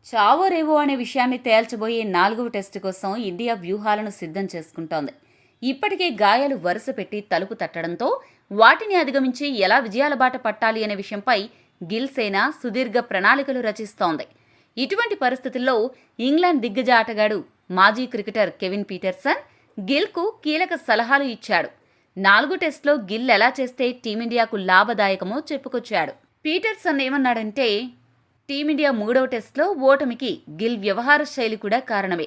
చావో రేవో అనే విషయాన్ని తేల్చబోయే 4వ టెస్టు కోసం ఇండియా వ్యూహాలను సిద్ధం చేసుకుంటోంది. ఇప్పటికే గాయాలు వరుస పెట్టి తలుపు తట్టడంతో వాటిని అధిగమించి ఎలా విజయాల బాట పట్టాలి అనే విషయంపై గిల్ సేన సుదీర్ఘ ప్రణాళికలు రచిస్తోంది. ఇటువంటి పరిస్థితుల్లో ఇంగ్లాండ్ దిగ్గజ ఆటగాడు మాజీ క్రికెటర్ కెవిన్ పీటర్సన్ గిల్కు కీలక సలహాలు ఇచ్చాడు. 4 టెస్టులో గిల్ ఎలా చేస్తే టీమిండియాకు లాభదాయకమో చెప్పుకొచ్చాడు. పీటర్సన్ ఏమన్నాడంటే, టీమిండియా 3వ టెస్టులో ఓటమికి గిల్ వ్యవహార శైలి కూడా కారణమే.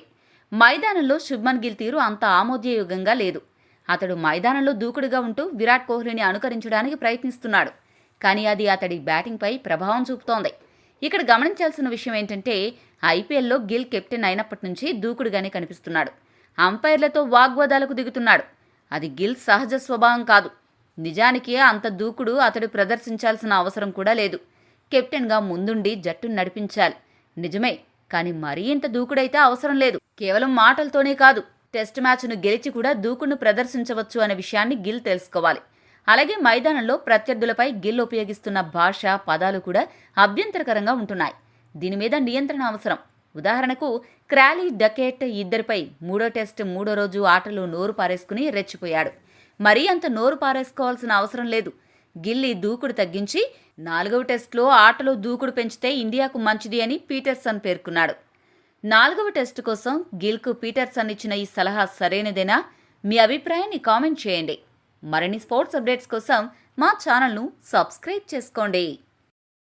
మైదానంలో శుభ్మన్ గిల్ తీరు అంత ఆమోదయోగంగా లేదు. అతడు మైదానంలో దూకుడుగా ఉంటూ విరాట్ కోహ్లీని అనుకరించడానికి ప్రయత్నిస్తున్నాడు. కానీ అది అతడి బ్యాటింగ్పై ప్రభావం చూపుతోంది. ఇక్కడ గమనించాల్సిన విషయం ఏంటంటే, ఐపీఎల్లో గిల్ కెప్టెన్ అయినప్పటి నుంచి దూకుడుగానే కనిపిస్తున్నాడు. అంపైర్లతో వాగ్వాదాలకు దిగుతున్నాడు. అది గిల్ సహజ స్వభావం కాదు. నిజానికి అంత దూకుడు అతడు ప్రదర్శించాల్సిన అవసరం కూడా లేదు. కెప్టెన్గా ముందుండి జట్టును నడిపించాలి. నిజమే, కానీ మరీ ఇంత దూకుడైతే అవసరం లేదు. కేవలం మాటలతోనే కాదు, టెస్ట్ మ్యాచ్ను గెలిచి కూడా దూకుడును ప్రదర్శించవచ్చు అనే విషయాన్ని గిల్ తెలుసుకోవాలి. అలాగే మైదానంలో ప్రత్యర్థులపై గిల్ ఉపయోగిస్తున్న భాష, పదాలు కూడా అభ్యంతరకరంగా ఉంటున్నాయి. దీని మీద నియంత్రణ అవసరం. ఉదాహరణకు క్రాలీ, డకెట్ ఇద్దరిపై 3వ టెస్ట్ 3వ రోజు ఆటలో నోరు పారేసుకుని రెచ్చిపోయాడు. మరీ అంత నోరు పారేసుకోవాల్సిన అవసరం లేదు. గిల్ ఈ దూకుడు తగ్గించి 4వ టెస్టులో ఆటలో దూకుడు పెంచితే ఇండియాకు మంచిది అని పీటర్సన్ పేర్కొన్నాడు. 4వ టెస్టు కోసం గిల్కు పీటర్సన్ ఇచ్చిన ఈ సలహా సరైనదేనా? మీ అభిప్రాయాన్ని కామెంట్ చేయండి. మరిన్ని స్పోర్ట్స్ అప్డేట్స్ కోసం మా ఛానల్ను సబ్స్క్రైబ్ చేసుకోండి.